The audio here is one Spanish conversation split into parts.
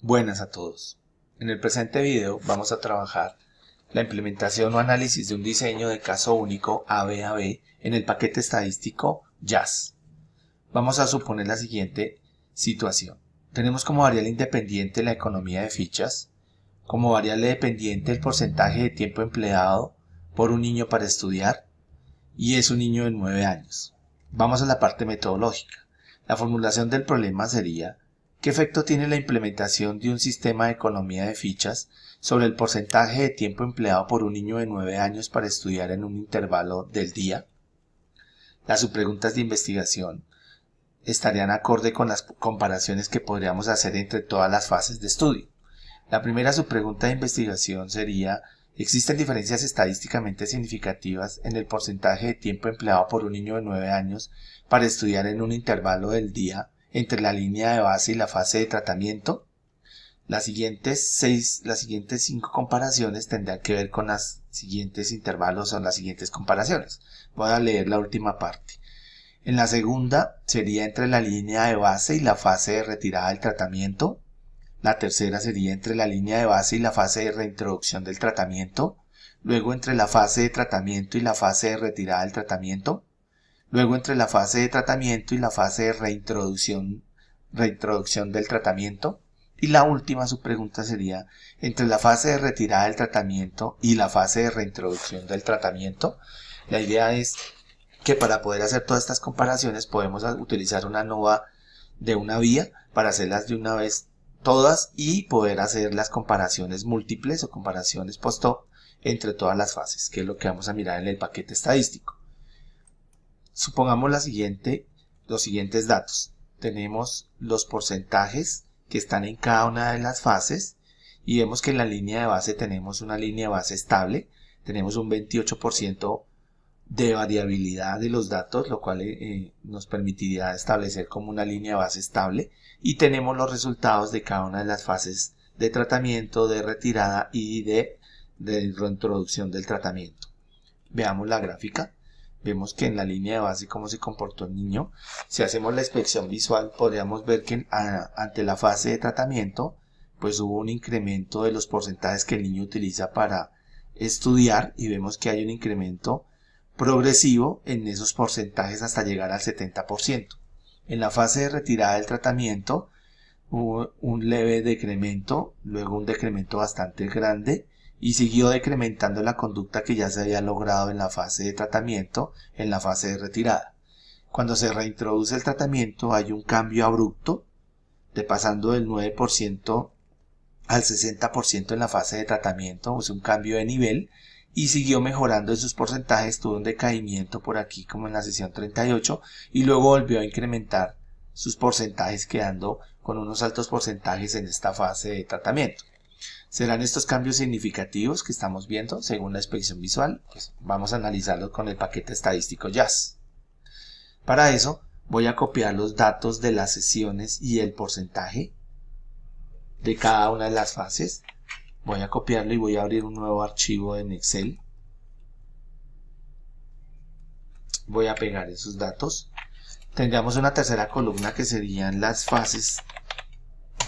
Buenas a todos. En el presente video vamos a trabajar la implementación o análisis de un diseño de caso único ABAB en el paquete estadístico JAS. Vamos a suponer la siguiente situación. Tenemos como variable independiente la economía de fichas, como variable dependiente el porcentaje de tiempo empleado por un niño para estudiar y es un niño de 9 años. Vamos a la parte metodológica. La formulación del problema sería: ¿qué efecto tiene la implementación de un sistema de economía de fichas sobre el porcentaje de tiempo empleado por un niño de 9 años para estudiar en un intervalo del día? Las subpreguntas de investigación estarían acorde con las comparaciones que podríamos hacer entre todas las fases de estudio. La primera subpregunta de investigación sería: ¿existen diferencias estadísticamente significativas en el porcentaje de tiempo empleado por un niño de 9 años para estudiar en un intervalo del día entre la línea de base y la fase de tratamiento? Las siguientes 5 comparaciones tendrán que ver con los siguientes intervalos o las siguientes comparaciones. Voy a leer la última parte. En la segunda sería entre la línea de base y la fase de retirada del tratamiento. La tercera sería entre la línea de base y la fase de reintroducción del tratamiento. Luego entre la fase de tratamiento y la fase de retirada del tratamiento. Luego entre la fase de tratamiento y la fase de reintroducción del tratamiento. Y la última subpregunta sería entre la fase de retirada del tratamiento y la fase de reintroducción del tratamiento. La idea es que para poder hacer todas estas comparaciones podemos utilizar una nova de una vía para hacerlas de una vez todas y poder hacer las comparaciones múltiples o comparaciones post-op entre todas las fases, que es lo que vamos a mirar en el paquete estadístico. Supongamos los siguientes datos. Tenemos los porcentajes que están en cada una de las fases y vemos que en la línea de base tenemos una línea de base estable. Tenemos un 28% de variabilidad de los datos, lo cual nos permitiría establecer como una línea de base estable, y tenemos los resultados de cada una de las fases de tratamiento, de retirada y de reintroducción del tratamiento. Veamos la gráfica. Vemos que en la línea de base cómo se comportó el niño. Si hacemos la inspección visual podríamos ver que ante la fase de tratamiento pues hubo un incremento de los porcentajes que el niño utiliza para estudiar y vemos que hay un incremento progresivo en esos porcentajes hasta llegar al 70%. En la fase de retirada del tratamiento hubo un leve decremento, luego un decremento bastante grande y siguió decrementando la conducta que ya se había logrado en la fase de tratamiento, en la fase de retirada. Cuando se reintroduce el tratamiento hay un cambio abrupto de pasando del 9% al 60% en la fase de tratamiento, es un cambio de nivel, y siguió mejorando en sus porcentajes, tuvo un decaimiento por aquí como en la sesión 38 y luego volvió a incrementar sus porcentajes quedando con unos altos porcentajes en esta fase de tratamiento. ¿Serán estos cambios significativos que estamos viendo según la inspección visual? Pues vamos a analizarlo con el paquete estadístico JAS. Para eso voy a copiar los datos de las sesiones y el porcentaje de cada una de las fases. Voy a copiarlo y voy a abrir un nuevo archivo en Excel. Voy a pegar esos datos. Tendríamos una tercera columna que serían las fases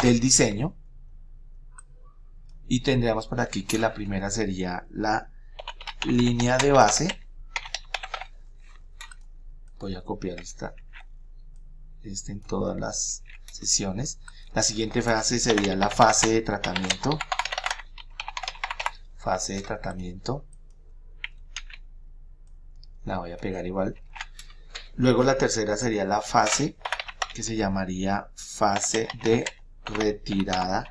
del diseño. Y tendríamos por aquí que la primera sería la línea de base. Voy a copiar esta en todas las sesiones. La siguiente fase sería la fase de tratamiento. Fase de tratamiento. La voy a pegar igual. Luego la tercera sería la fase que se llamaría fase de retirada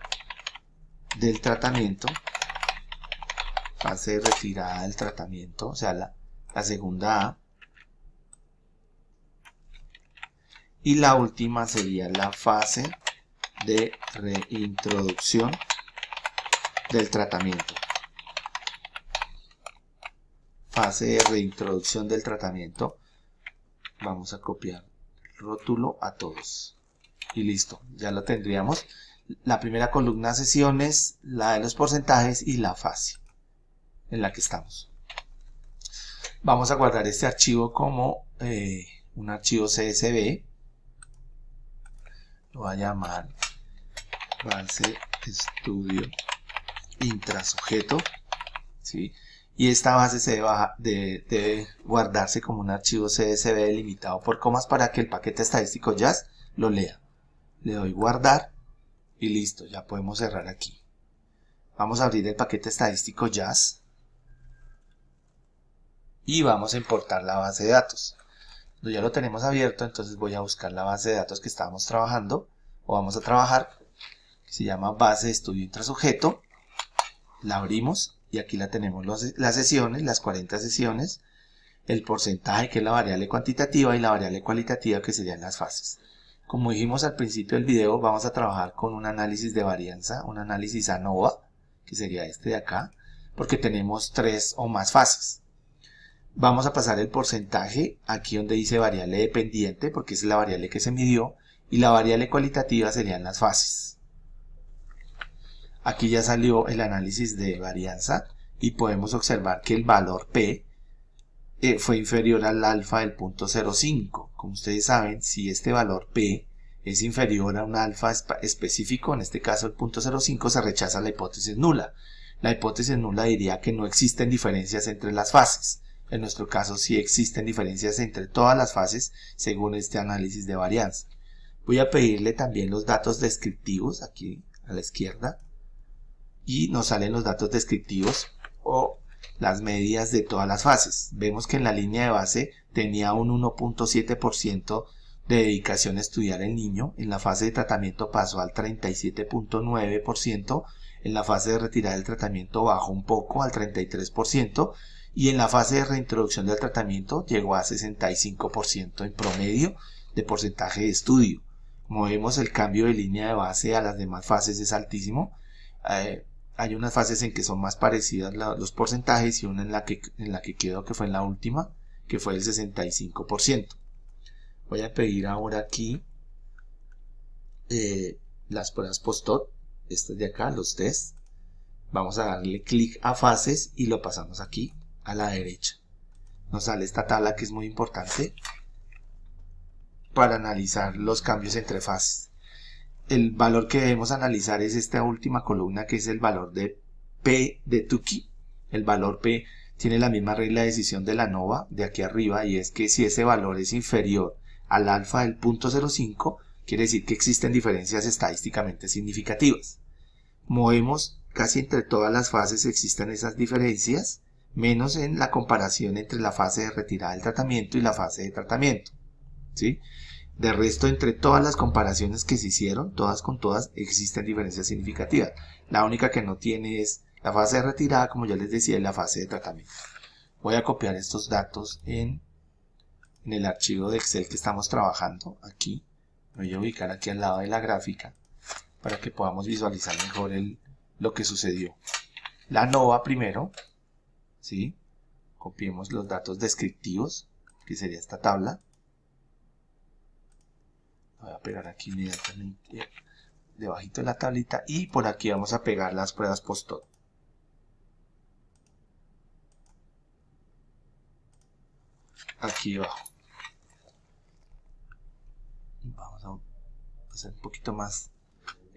del tratamiento. Fase de retirada del tratamiento, o sea la segunda A. Y la última sería la fase de reintroducción del tratamiento. Fase de reintroducción del tratamiento. Vamos a copiar el rótulo a todos. Y listo, ya lo tendríamos. La primera columna sesiones, la de los porcentajes y la fase en la que estamos. Vamos a guardar este archivo como un archivo CSV. Lo voy a llamar base estudio intrasujeto, ¿sí? Y esta base debe guardarse como un archivo CSV delimitado por comas para que el paquete estadístico JAS lo lea. Le doy guardar y listo, ya podemos cerrar aquí. Vamos a abrir el paquete estadístico JAS y vamos a importar la base de datos. Cuando ya lo tenemos abierto, entonces voy a buscar la base de datos que estábamos trabajando o vamos a trabajar, que se llama base de estudio intrasujeto. La abrimos y aquí la tenemos las sesiones, las 40 sesiones, el porcentaje que es la variable cuantitativa y la variable cualitativa que serían las fases. Como dijimos al principio del video, vamos a trabajar con un análisis de varianza, un análisis ANOVA, que sería este de acá, porque tenemos 3 o más fases. Vamos a pasar el porcentaje aquí donde dice variable dependiente, porque es la variable que se midió, y la variable cualitativa serían las fases. Aquí ya salió el análisis de varianza y podemos observar que el valor P fue inferior al alfa del 0.05. Como ustedes saben, si este valor P es inferior a un alfa específico, en este caso el 0.05, se rechaza la hipótesis nula. La hipótesis nula diría que no existen diferencias entre las fases. En nuestro caso sí existen diferencias entre todas las fases según este análisis de varianza. Voy a pedirle también los datos descriptivos aquí a la izquierda y nos salen los datos descriptivos o las medias de todas las fases. Vemos que en la línea de base tenía un 1.7% de dedicación a estudiar el niño, en la fase de tratamiento pasó al 37.9%, en la fase de retirada del tratamiento bajó un poco al 33%, y en la fase de reintroducción del tratamiento llegó a 65% en promedio de porcentaje de estudio. Como vemos, el cambio de línea de base a las demás fases es altísimo. Hay unas fases en que son más parecidas los porcentajes y una en la que quedó, que fue en la última, que fue el 65%. Voy a pedir ahora aquí las pruebas post-op, estas de acá, los test. Vamos a darle clic a fases y lo pasamos aquí a la derecha. Nos sale esta tabla que es muy importante para analizar los cambios entre fases. El valor que debemos analizar es esta última columna, que es el valor de P de Tukey. El valor P tiene la misma regla de decisión de la ANOVA de aquí arriba, y es que si ese valor es inferior al alfa del 0.05, quiere decir que existen diferencias estadísticamente significativas. Como vemos, casi entre todas las fases existen esas diferencias, menos en la comparación entre la fase de retirada del tratamiento y la fase de tratamiento, ¿sí? De resto, entre todas las comparaciones que se hicieron, todas con todas, existen diferencias significativas. La única que no tiene es la fase de retirada, como ya les decía, y la fase de tratamiento. Voy a copiar estos datos en el archivo de Excel que estamos trabajando aquí. Me voy a ubicar aquí al lado de la gráfica para que podamos visualizar mejor lo que sucedió. La ANOVA primero, ¿sí? Copiemos los datos descriptivos, que sería esta tabla. Voy a pegar aquí inmediatamente debajito de la tablita y por aquí vamos a pegar las pruebas post-op. Aquí abajo. Vamos a hacer un poquito más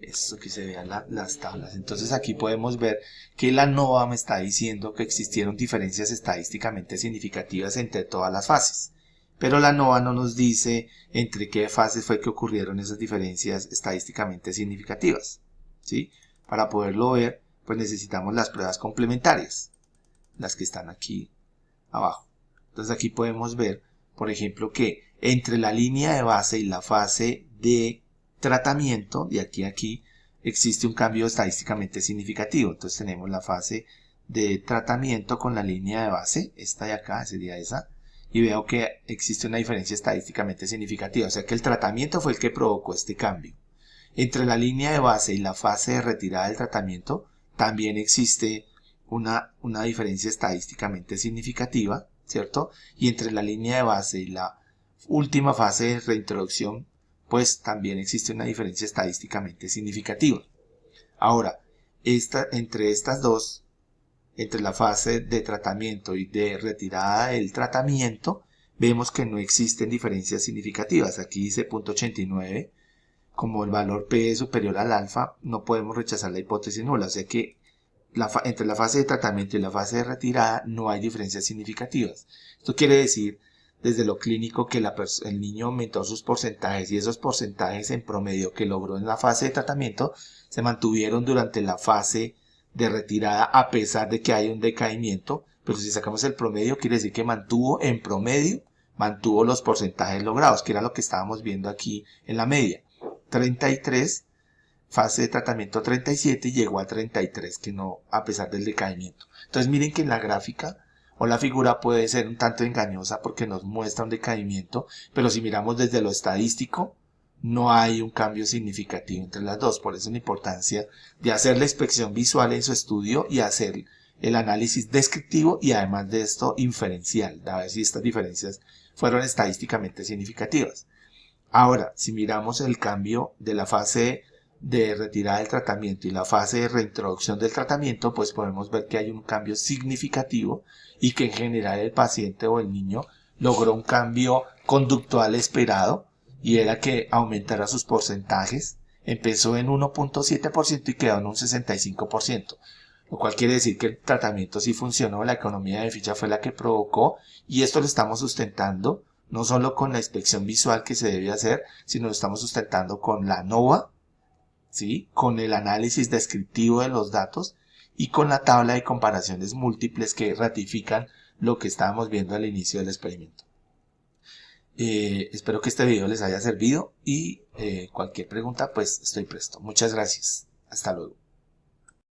eso, que se vean las tablas. Entonces aquí podemos ver que la ANOVA me está diciendo que existieron diferencias estadísticamente significativas entre todas las fases. Pero la ANOVA no nos dice entre qué fases fue que ocurrieron esas diferencias estadísticamente significativas, ¿sí? Para poderlo ver, pues necesitamos las pruebas complementarias, las que están aquí abajo. Entonces aquí podemos ver, por ejemplo, que entre la línea de base y la fase de tratamiento, de aquí a aquí, existe un cambio estadísticamente significativo. Entonces tenemos la fase de tratamiento con la línea de base, esta de acá sería esa, y veo que existe una diferencia estadísticamente significativa, o sea que el tratamiento fue el que provocó este cambio. Entre la línea de base y la fase de retirada del tratamiento también existe una diferencia estadísticamente significativa, ¿cierto? Y entre la línea de base y la última fase de reintroducción, pues también existe una diferencia estadísticamente significativa. Ahora, entre estas dos, entre la fase de tratamiento y de retirada del tratamiento, vemos que no existen diferencias significativas. Aquí dice 0.89, como el valor P es superior al alfa, no podemos rechazar la hipótesis nula. O sea que entre la fase de tratamiento y la fase de retirada no hay diferencias significativas. Esto quiere decir, desde lo clínico, que el niño aumentó sus porcentajes y esos porcentajes en promedio que logró en la fase de tratamiento se mantuvieron durante la fase de retirada a pesar de que hay un decaimiento. Pero si sacamos el promedio, quiere decir que en promedio, mantuvo los porcentajes logrados, que era lo que estábamos viendo aquí en la media. 33, fase de tratamiento 37 y llegó a 33, que no, a pesar del decaimiento. Entonces miren que en la gráfica o la figura puede ser un tanto engañosa porque nos muestra un decaimiento, pero si miramos desde lo estadístico, no hay un cambio significativo entre las dos. Por eso la importancia de hacer la inspección visual en su estudio y hacer el análisis descriptivo y además de esto inferencial, a ver si estas diferencias fueron estadísticamente significativas. Ahora, si miramos el cambio de la fase de retirada del tratamiento y la fase de reintroducción del tratamiento, pues podemos ver que hay un cambio significativo y que en general el paciente o el niño logró un cambio conductual esperado y era que aumentara sus porcentajes. Empezó en 1.7% y quedó en un 65%, lo cual quiere decir que el tratamiento sí funcionó, la economía de ficha fue la que provocó y esto lo estamos sustentando no solo con la inspección visual que se debe hacer, sino lo estamos sustentando con la ANOVA, ¿sí? Con el análisis descriptivo de los datos y con la tabla de comparaciones múltiples que ratifican lo que estábamos viendo al inicio del experimento. Espero que este video les haya servido y cualquier pregunta pues estoy presto. Muchas gracias. Hasta luego.